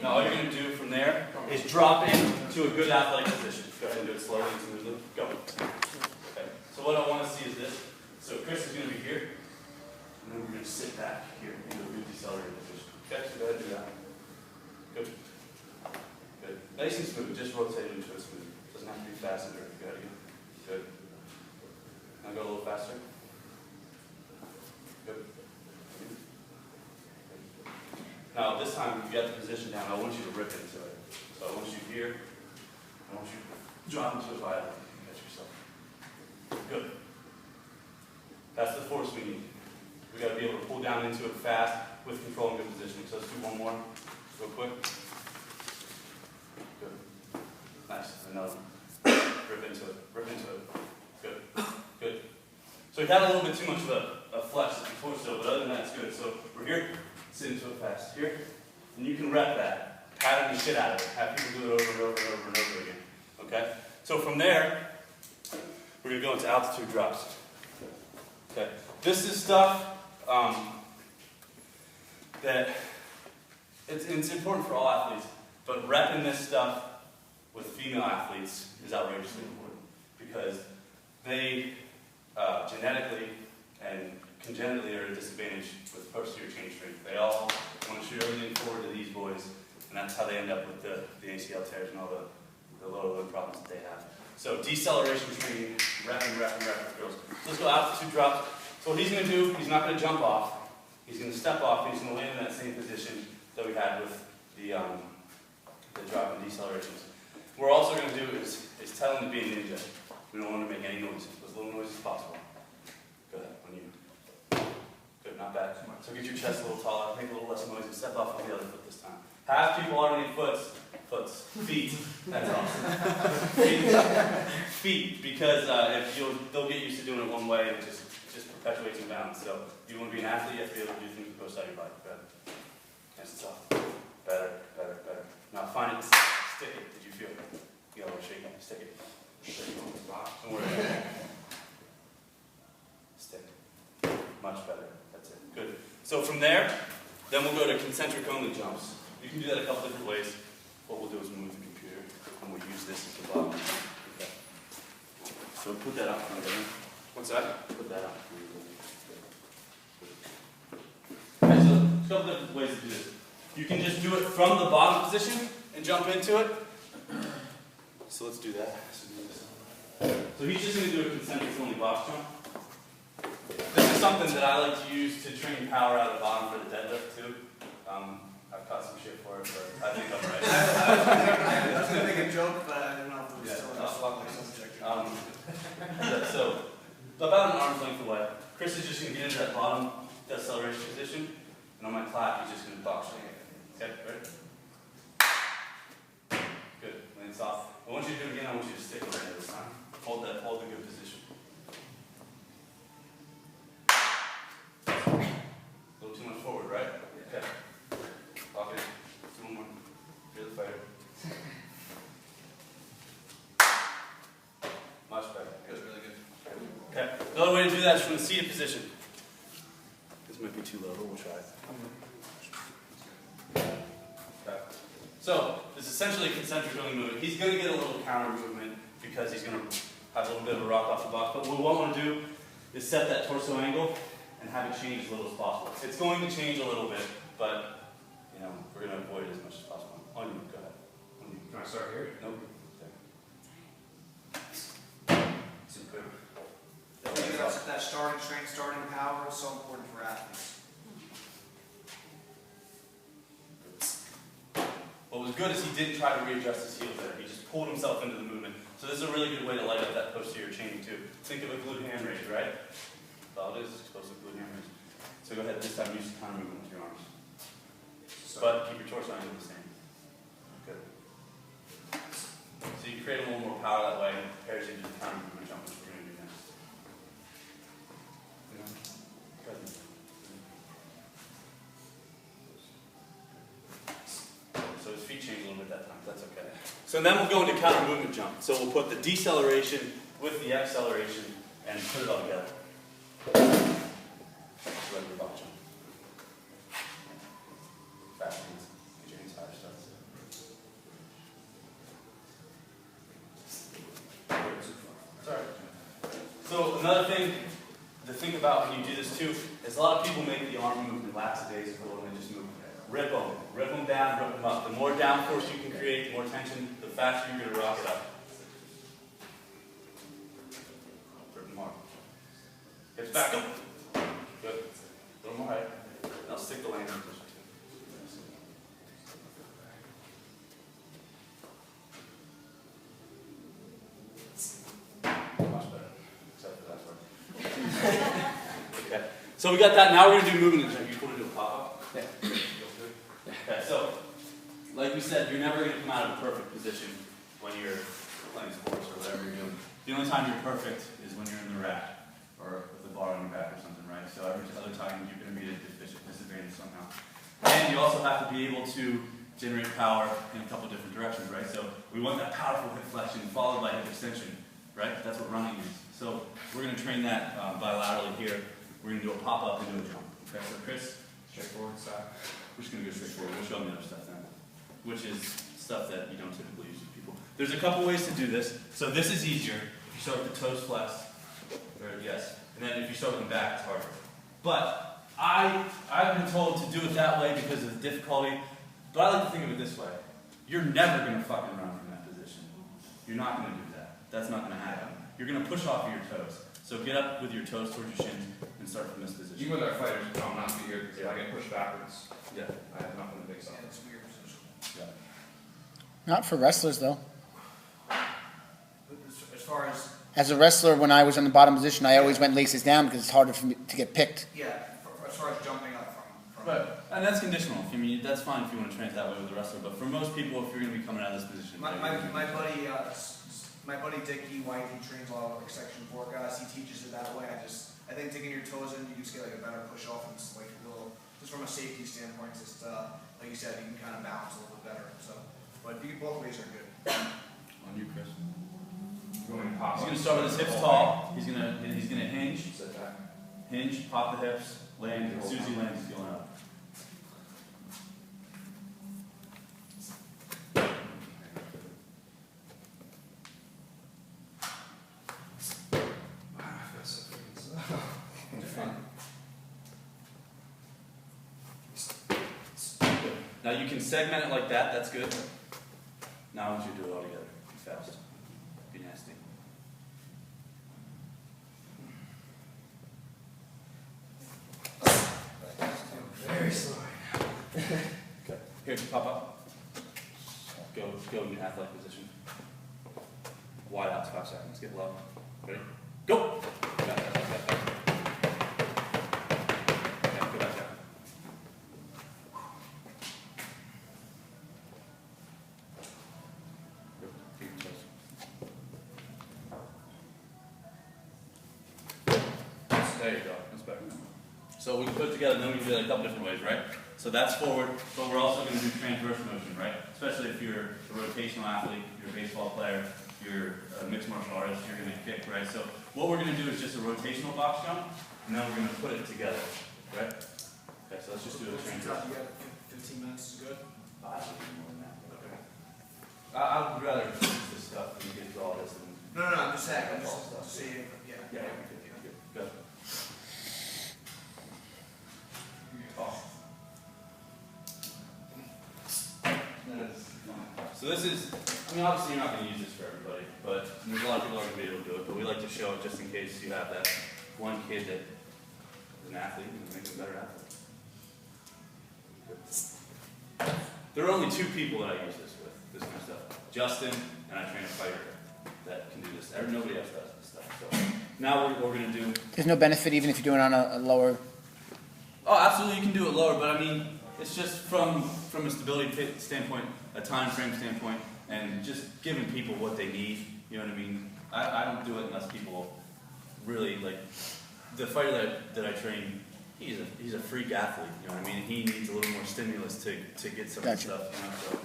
Now all you're going to do from there is drop into a good athletic position. Go ahead and do it slowly and smoothly. Go. Okay. So what I want to see is this. So Chris is going to be here, and then we're going to sit back here into a good decelerated position. Okay, so go ahead and do that. Good. Good. Nice and smooth. Just rotate into it smooth. Doesn't have to be fast and dirty. Go ahead again. Good. Now go a little faster. Good. Now this time, if you got the position down, I want you to rip into it. So I want you here. I want you to drop into it violently. Catch yourself. Good. That's the force we need. We got to be able to pull down into it fast with control and good positioning. So let's do one more, real quick. Good. Nice. Another one. Rip into it. Rip into it. Good. Good. So we had a little bit too much of a flex before still, but other than that, it's good. So we're here. Sit into it fast. Here. And you can rep that. Pattern the shit out of it. Have people do it over and over and over and over again. Okay? So from there, we're going to go into altitude drops. Okay. This is stuff that it's important for all athletes, but repping this stuff with female athletes is outrageously important because they genetically and congenitally are at a disadvantage with posterior chain strength. They all want to shoot everything forward to these boys, and that's how they end up with the ACL tears and all the lower limb problems that they have. So deceleration training, repping with girls. Let's go altitude drops. So what he's going to do, he's not going to jump off. He's going to step off, and he's going to land in that same position that we had with the drop and decelerations. What we're also going to do is tell him to be a ninja. We don't want to make any noise, as little noise as possible. Go ahead, on you. Good, not bad. So get your chest a little taller, make a little less noise, and step off on the other foot this time. Have people underneath feet. That's awesome. Feet, because they'll get used to doing it one way and it just perpetuates and bounds. So if you want to be an athlete, you have to be able to do things with both sides of your body. Good. Nice and soft. Better. Now find it, stick it. Did you feel it? You got a little shaking. Stick it. Don't worry about it. Stick. Much better. That's it. Good. So from there, then we'll go to concentric only jumps. You can do that a couple different ways. What we'll do is move the computer, and we'll use this as the bottom. Okay. So put that up front again. What's that? Put that up. Okay, so a couple different ways to do this. You can just do it from the bottom position and jump into it. So let's do that. So he's just going to do a concentric only box jump. This is something that I like to use to train power out of the bottom for the deadlift too. I've caught some shit for it, but I think I'm right. I was going to make a joke, but I don't know if it was still So, about an arm's length away. Chris is just going to get into that bottom deceleration position, and on my clap, he's just going to box it. Okay, ready? Good, land soft. I want you to do it again, I want you to stick with it this time. Hold the good position. A little too much forward, right? Okay. Lock it. Let's do one more. You're the fighter. Much better. Good, really good. Okay. Another way to do that is from the seated position. This might be too low, but we'll try it. Okay. So, this is essentially a concentric only movement. He's going to get a little counter movement because he's going to have a little bit of a rock off the box. But what we want to do is set that torso angle and have it change as little as possible. It's going to change a little bit, but we're going to avoid it as much as possible. On you, go ahead. On you. Can I start here? Nope. Okay. Super. I think that starting strength, starting power is so important for athletes. What was good is he didn't try to readjust his heel there. He just pulled himself into the movement. So this is a really good way to light up that posterior chain too. Think of a glute hand raise, right? That's all it is, explosive glute hand raise. So go ahead, this time use the counter movement with your arms. But keep your torso angle the same. Good. So you create a little more power that way and it prepares you to the counter movement jump, which we're going to do next. So his feet change a little bit that time, that's okay. So then we'll go into counter movement jump. So we'll put the deceleration with the acceleration and put it all together. Regular box jump. Fast hands. Get your hands higher, starts. another thing to think about when you do this too, is a lot of people make the arm movement lackadaisical and they just move. Rip them down, rip them up. The more downforce you can create, the more tension, the faster you're going to rock it up. Rip them hard. Hips back up. Good. A little more height. Now stick the landing position. Much better, except for that part. Okay. So we got that. Now we're going to do movement. You want to do a pop-up? Yeah. Okay, so, like we said, you're never going to come out of a perfect position when you're playing sports or whatever you're doing. The only time you're perfect is when you're in the rack or with the bar on your back or something, right? So every other time you're going to be at a disadvantage somehow. And you also have to be able to generate power in a couple different directions, right? So we want that powerful hip flexion followed by hip extension, right? That's what running is. So we're going to train that bilaterally here. We're going to do a pop-up and do a jump. Okay, so Chris? Straightforward side. We're just going to go straight forward. We'll show them the other stuff then, which is stuff that you don't typically use with people. There's a couple ways to do this. So this is easier. If you start with the toes flexed, yes. And then if you start with them back, it's harder. But I've been told to do it that way because of the difficulty. But I like to think of it this way. You're never going to fucking run from that position. You're not going to do that. That's not going to happen. You're going to push off of your toes. So get up with your toes towards your shins and start from this position. Even with our fighters, I'm not be here because I get pushed backwards. Yeah. I have nothing to fix up. Yeah, it's a weird position. Yeah. Not for wrestlers, though. But as far As a wrestler, when I was in the bottom position, I always went laces down because it's harder for me to get picked. as far as jumping up from Right. And that's conditional. I mean, that's fine if you want to train it that way with the wrestler. But for most people, if you're going to be coming out of this position, my buddy Dickie White, he trains a lot of like section 4 guys. He teaches it that way. I think digging your toes in, you just get like a better push off, and it's like a little, just from a safety standpoint, just like you said, you can kind of balance a little bit better. So, but both ways are good. On you, Chris. Going to pop He's up. going to start with his hips tall. He's going to hinge, Sit back. hinge, pop the hips, land. As soon as he lands, he's going up. I feel so freaking slow. Now you can segment it like that. That's good. Now I want you to do it all together. Be fast. Be nasty. Very slow. Okay. Here, pop up. Go in your athletic position. Wide out 5 seconds. Get low. Ready? Go! Back, back, back, back, back. Okay, go back down. Go. Keep your toes. There you go. That's better. So we can put it together, and then we can do it a couple different ways, right? So that's forward, but we're also going to do transverse motion, right? Especially if you're a rotational athlete, you're a baseball player, you're a mixed martial artist, you're going to kick, right? So what we're going to do is just a rotational box jump, and then we're going to put it together, right? Okay, so let's just do a transverse. You got 15 minutes is good. I would rather use this stuff than get through all this. And No, I'm just saying. I'm just saying. Yeah. yeah, good. Oh. So this is, I mean, obviously you're not going to use this for everybody, but there's a lot of people that are going to be able to do it, but we like to show it just in case you have that one kid that is an athlete and make him a better athlete. There are only 2 people that I use this with, this kind of stuff. Justin, and I train a fighter that can do this. Nobody else does this stuff. So now what we're going to do. There's no benefit even if you're doing it on a lower. Oh, absolutely, you can do it lower, but I mean, it's just from a stability standpoint, a time frame standpoint, and just giving people what they need. You know what I mean? I don't do it unless people really like the fighter that I train. He's a freak athlete. You know what I mean? He needs a little more stimulus to get some of the stuff. You know, so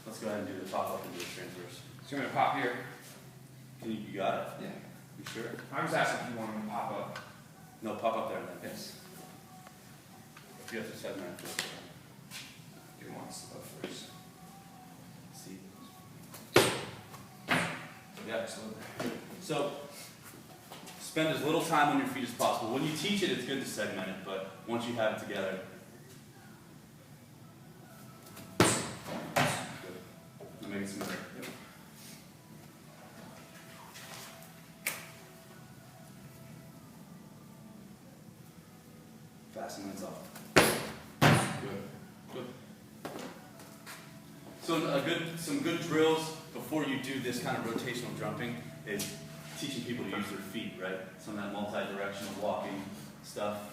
let's go ahead and do the pop up and do the transverse. So you're going to pop here? You got it? Yeah. You sure? I was asking if you wanted to pop up. No, pop up there then. Yes. If you have to set that. You want stuff first. See. Yeah, absolutely. So spend as little time on your feet as possible. When you teach it, it's good to segment it, but once you have it together. Good. I'll make it smoother. Yep. Fasten when it's off. Good. Good. So some good drills before you do this kind of rotational jumping is teaching people to use their feet, right? Some of that multi-directional walking stuff.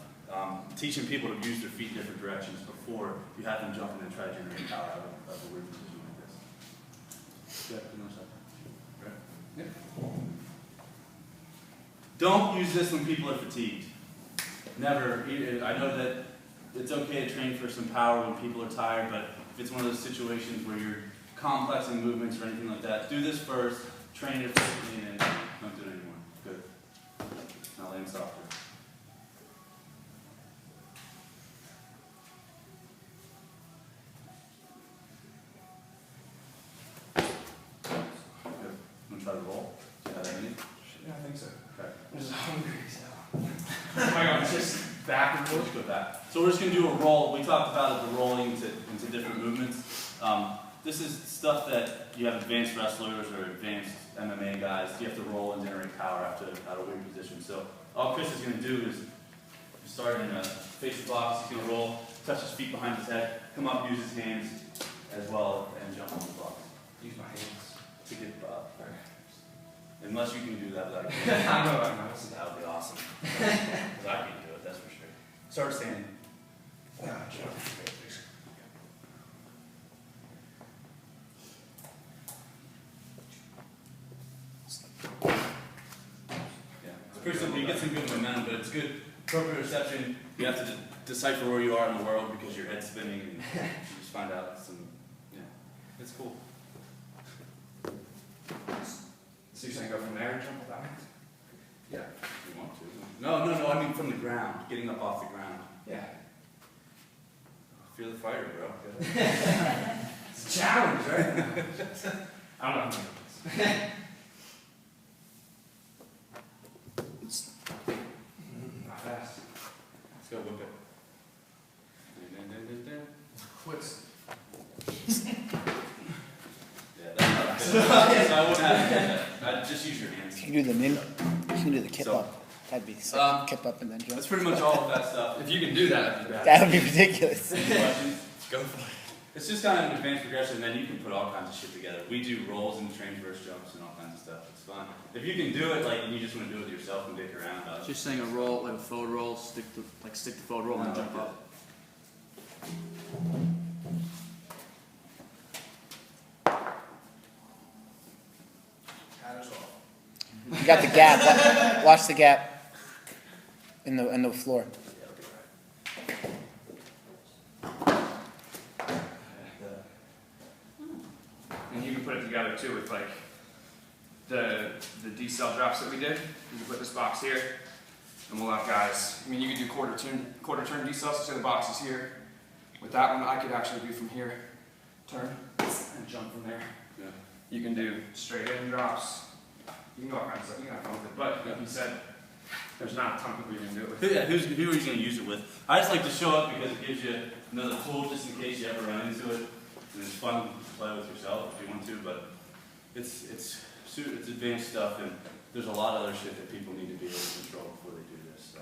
Teaching people to use their feet in different directions before you have them jump in and try to generate power out of a weird position like this. Yeah, you know something. Right? Yeah. Don't use this when people are fatigued. Never. I know that it's okay to train for some power when people are tired, but if it's one of those situations where you're complexing movements or anything like that, do this first, train it efficiently, and then don't do it anymore. Good. Now land softer. Good. Want to try to roll? Do you have that in you? Yeah, I think so. Okay. I'm just hungry, so. Oh my god, it's just back and forth. Let's go back. So we're just going to do a roll. We talked about it, the rolling into different movements. This is stuff that you have advanced wrestlers or advanced MMA guys. You have to roll and generate power out of weird position. So all Chris is going to do is start in a face the box. He's going to roll, touch his feet behind his head, come up, use his hands as well, and jump on the box. Use my hands. To get unless you can do that without I know. that would be awesome. Because I can't do it, that's for sure. Start standing. Yeah, sure. Yeah, it's pretty simple. You get some good momentum, but it's good proprioception. You have to decipher where you are in the world because your head's spinning, and you just find out some. Yeah, it's cool. So you're saying go from there and jump down? Yeah, if you want to. No. I mean from the ground, getting up off the ground. Yeah. Feel the fire, bro. It's a challenge, right? I don't know. Not fast. Let's go whip it. What's... Yeah, that's not good. So I wouldn't have to do that. Just use your hands. You can do the nin. You can do the kip So, up. That'd be sick. Kip up and then jump. That's pretty much all of that stuff. If you can do that, that'd be bad. That would be ridiculous. Any questions? Go for it. It's just kind of an advanced progression, and then you can put all kinds of shit together. We do rolls and transverse jumps and all kinds of stuff. It's fun. If you can do it, like, and you just want to do it yourself and dick around about it. Just saying a roll, like a forward roll, stick the forward roll and No, jump like up. Hat is off. You got the gap. Watch the gap in the floor. And you can put it together too with like the decel drops that we did. You can put this box here, and we'll have guys. I mean, you could do quarter turn decel. So say the box is here. With that one, I could actually do from here, turn, and jump from there. Yeah. You can do straight in drops. You can do all kinds of stuff. You can have fun with it. But like you said, there's not a ton of people you can do it with. Yeah, who are you going to use it with? I just like to show up because it gives you another tool just in case you ever run into it. And it's fun to play with yourself if you want to, but it's advanced stuff, and there's a lot of other shit that people need to be able to control before they do this. So.